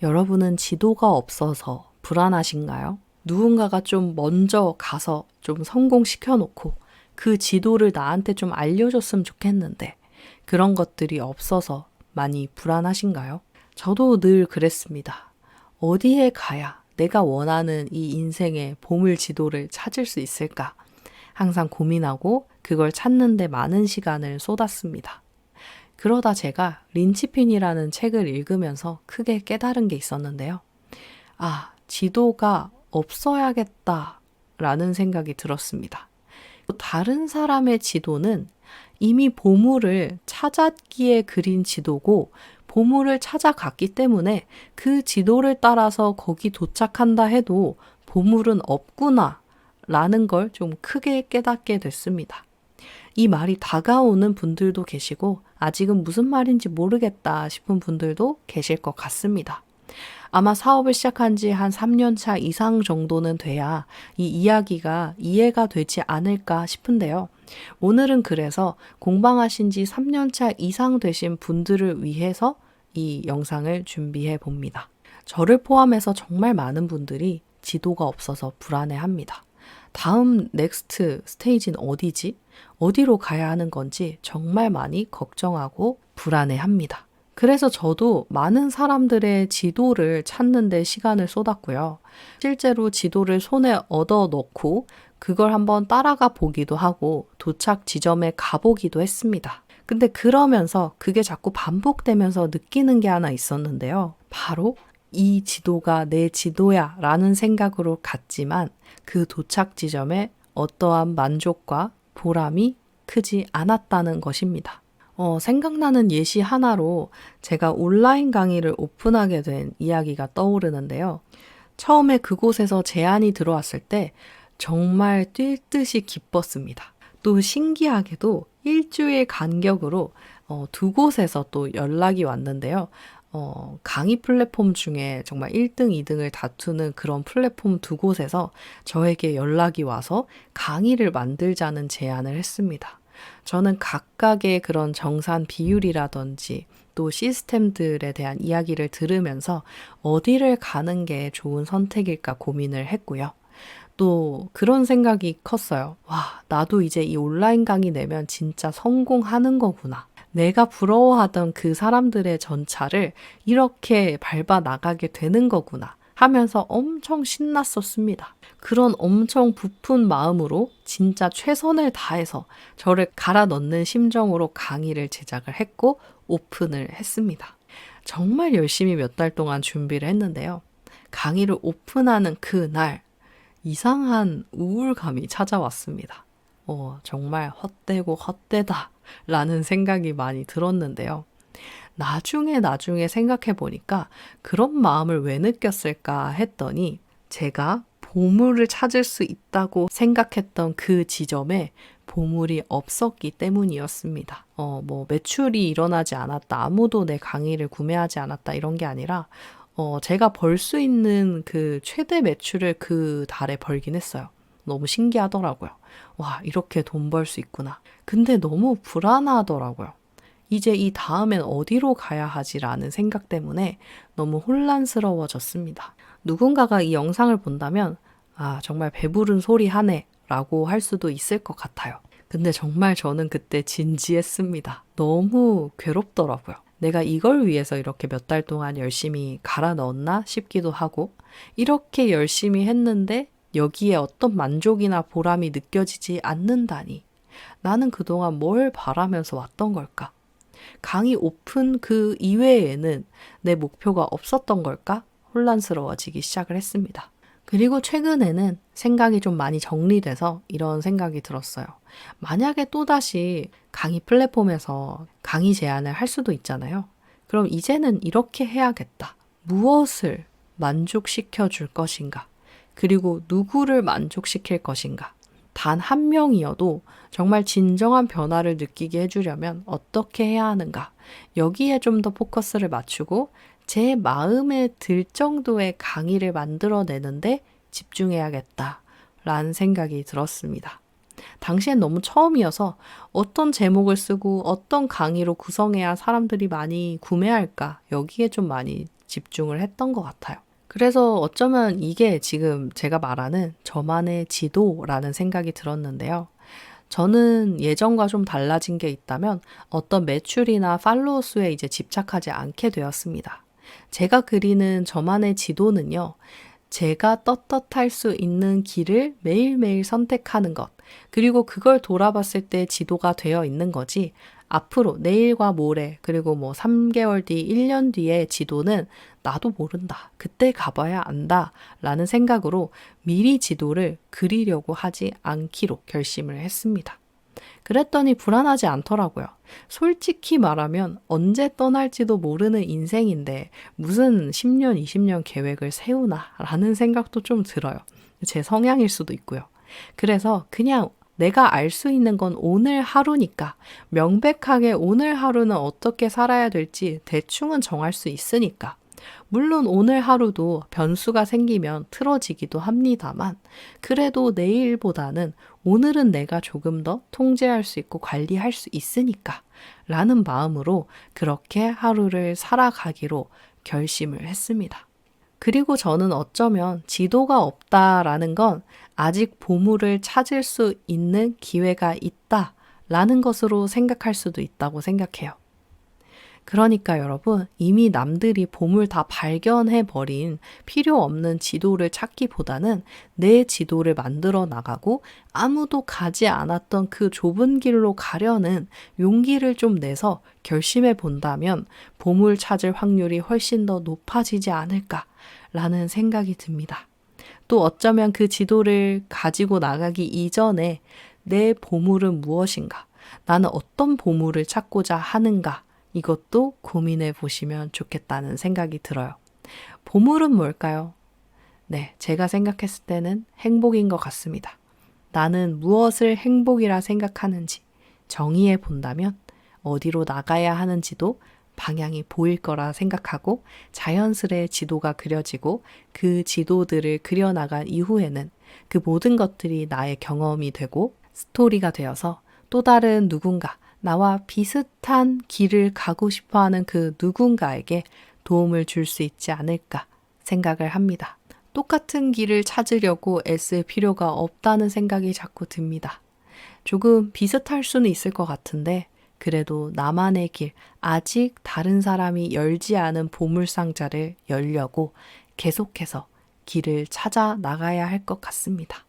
여러분은 지도가 없어서 불안하신가요? 누군가가 좀 먼저 가서 좀 성공시켜 놓고 그 지도를 나한테 좀 알려줬으면 좋겠는데 그런 것들이 없어서 많이 불안하신가요? 저도 늘 그랬습니다. 어디에 가야 내가 원하는 이 인생의 보물 지도를 찾을 수 있을까? 항상 고민하고 그걸 찾는데 많은 시간을 쏟았습니다. 그러다 제가 린치핀이라는 책을 읽으면서 크게 깨달은 게 있었는데요. 아, 지도가 없어야겠다라는 생각이 들었습니다. 다른 사람의 지도는 이미 보물을 찾았기에 그린 지도고 보물을 찾아갔기 때문에 그 지도를 따라서 거기 도착한다 해도 보물은 없구나 라는 걸 좀 크게 깨닫게 됐습니다. 이 말이 다가오는 분들도 계시고 아직은 무슨 말인지 모르겠다 싶은 분들도 계실 것 같습니다. 아마 사업을 시작한 지 한 3년 차 이상 정도는 돼야 이 이야기가 이해가 되지 않을까 싶은데요. 오늘은 그래서 공방하신 지 3년 차 이상 되신 분들을 위해서 이 영상을 준비해 봅니다. 저를 포함해서 정말 많은 분들이 지도가 없어서 불안해합니다. 다음 넥스트 스테이지는 어디지? 어디로 가야 하는 건지 정말 많이 걱정하고 불안해합니다. 그래서 저도 많은 사람들의 지도를 찾는 데 시간을 쏟았고요. 실제로 지도를 손에 얻어 넣고 그걸 한번 따라가 보기도 하고 도착 지점에 가보기도 했습니다. 근데 그러면서 그게 자꾸 반복되면서 느끼는 게 하나 있었는데요. 바로 이 지도가 내 지도야 라는 생각으로 갔지만 그 도착 지점에 어떠한 만족과 보람이 크지 않았다는 것입니다. 생각나는 예시 하나로 제가 온라인 강의를 오픈하게 된 이야기가 떠오르는데요. 처음에 그곳에서 제안이 들어왔을 때 정말 뛸 듯이 기뻤습니다. 또 신기하게도 일주일 간격으로 두 곳에서 또 연락이 왔는데요. 강의 플랫폼 중에 정말 1등, 2등을 다투는 그런 플랫폼 두 곳에서 저에게 연락이 와서 강의를 만들자는 제안을 했습니다. 저는 각각의 그런 정산 비율이라든지 또 시스템들에 대한 이야기를 들으면서 어디를 가는 게 좋은 선택일까 고민을 했고요. 또 그런 생각이 컸어요. 와, 나도 이제 이 온라인 강의 내면 진짜 성공하는 거구나. 내가 부러워하던 그 사람들의 전차를 이렇게 밟아 나가게 되는 거구나 하면서 엄청 신났었습니다. 그런 엄청 부푼 마음으로 진짜 최선을 다해서 저를 갈아 넣는 심정으로 강의를 제작을 했고 오픈을 했습니다. 정말 열심히 몇 달 동안 준비를 했는데요. 강의를 오픈하는 그날 이상한 우울감이 찾아왔습니다. 정말 헛되고 헛되다 라는 생각이 많이 들었는데요. 나중에 생각해 보니까 그런 마음을 왜 느꼈을까 했더니 제가 보물을 찾을 수 있다고 생각했던 그 지점에 보물이 없었기 때문이었습니다. 매출이 일어나지 않았다. 아무도 내 강의를 구매하지 않았다. 이런 게 아니라 제가 벌 수 있는 그 최대 매출을 그 달에 벌긴 했어요. 너무 신기하더라고요. 와, 이렇게 돈 벌 수 있구나. 근데 너무 불안하더라고요. 이제 이 다음엔 어디로 가야 하지라는 생각 때문에 너무 혼란스러워졌습니다. 누군가가 이 영상을 본다면 아, 정말 배부른 소리 하네 라고 할 수도 있을 것 같아요. 근데 정말 저는 그때 진지했습니다. 너무 괴롭더라고요. 내가 이걸 위해서 이렇게 몇 달 동안 열심히 갈아 넣었나 싶기도 하고 이렇게 열심히 했는데 여기에 어떤 만족이나 보람이 느껴지지 않는다니 나는 그동안 뭘 바라면서 왔던 걸까? 강의 오픈 그 이외에는 내 목표가 없었던 걸까? 혼란스러워지기 시작을 했습니다. 그리고 최근에는 생각이 좀 많이 정리돼서 이런 생각이 들었어요. 만약에 또다시 강의 플랫폼에서 강의 제안을 할 수도 있잖아요. 그럼 이제는 이렇게 해야겠다. 무엇을 만족시켜 줄 것인가? 그리고 누구를 만족시킬 것인가? 단 한 명이어도 정말 진정한 변화를 느끼게 해주려면 어떻게 해야 하는가? 여기에 좀 더 포커스를 맞추고 제 마음에 들 정도의 강의를 만들어내는데 집중해야겠다라는 생각이 들었습니다. 당시엔 너무 처음이어서 어떤 제목을 쓰고 어떤 강의로 구성해야 사람들이 많이 구매할까? 여기에 좀 많이 집중을 했던 것 같아요. 그래서 어쩌면 이게 지금 제가 말하는 저만의 지도라는 생각이 들었는데요. 저는 예전과 좀 달라진 게 있다면 어떤 매출이나 팔로워 수에 이제 집착하지 않게 되었습니다. 제가 그리는 저만의 지도는요, 제가 떳떳할 수 있는 길을 매일매일 선택하는 것, 그리고 그걸 돌아봤을 때 지도가 되어 있는 거지, 앞으로 내일과 모레, 그리고 뭐 3개월 뒤, 1년 뒤의 지도는 나도 모른다. 그때 가봐야 안다. 라는 생각으로 미리 지도를 그리려고 하지 않기로 결심을 했습니다. 그랬더니 불안하지 않더라고요. 솔직히 말하면 언제 떠날지도 모르는 인생인데 무슨 10년, 20년 계획을 세우나 라는 생각도 좀 들어요. 제 성향일 수도 있고요. 그래서 그냥 내가 알 수 있는 건 오늘 하루니까 명백하게 오늘 하루는 어떻게 살아야 될지 대충은 정할 수 있으니까 물론 오늘 하루도 변수가 생기면 틀어지기도 합니다만 그래도 내일보다는 오늘은 내가 조금 더 통제할 수 있고 관리할 수 있으니까 라는 마음으로 그렇게 하루를 살아가기로 결심을 했습니다. 그리고 저는 어쩌면 지도가 없다라는 건 아직 보물을 찾을 수 있는 기회가 있다라는 것으로 생각할 수도 있다고 생각해요. 그러니까 여러분, 이미 남들이 보물 다 발견해 버린 필요 없는 지도를 찾기보다는 내 지도를 만들어 나가고 아무도 가지 않았던 그 좁은 길로 가려는 용기를 좀 내서 결심해 본다면 보물 찾을 확률이 훨씬 더 높아지지 않을까라는 생각이 듭니다. 또 어쩌면 그 지도를 가지고 나가기 이전에 내 보물은 무엇인가? 나는 어떤 보물을 찾고자 하는가? 이것도 고민해 보시면 좋겠다는 생각이 들어요. 보물은 뭘까요? 네, 제가 생각했을 때는 행복인 것 같습니다. 나는 무엇을 행복이라 생각하는지 정의해 본다면 어디로 나가야 하는지도 방향이 보일 거라 생각하고 자연스레 지도가 그려지고 그 지도들을 그려나간 이후에는 그 모든 것들이 나의 경험이 되고 스토리가 되어서 또 다른 누군가 나와 비슷한 길을 가고 싶어하는 그 누군가에게 도움을 줄 수 있지 않을까 생각을 합니다. 똑같은 길을 찾으려고 애쓸 필요가 없다는 생각이 자꾸 듭니다. 조금 비슷할 수는 있을 것 같은데 그래도 나만의 길, 아직 다른 사람이 열지 않은 보물상자를 열려고 계속해서 길을 찾아 나가야 할 것 같습니다.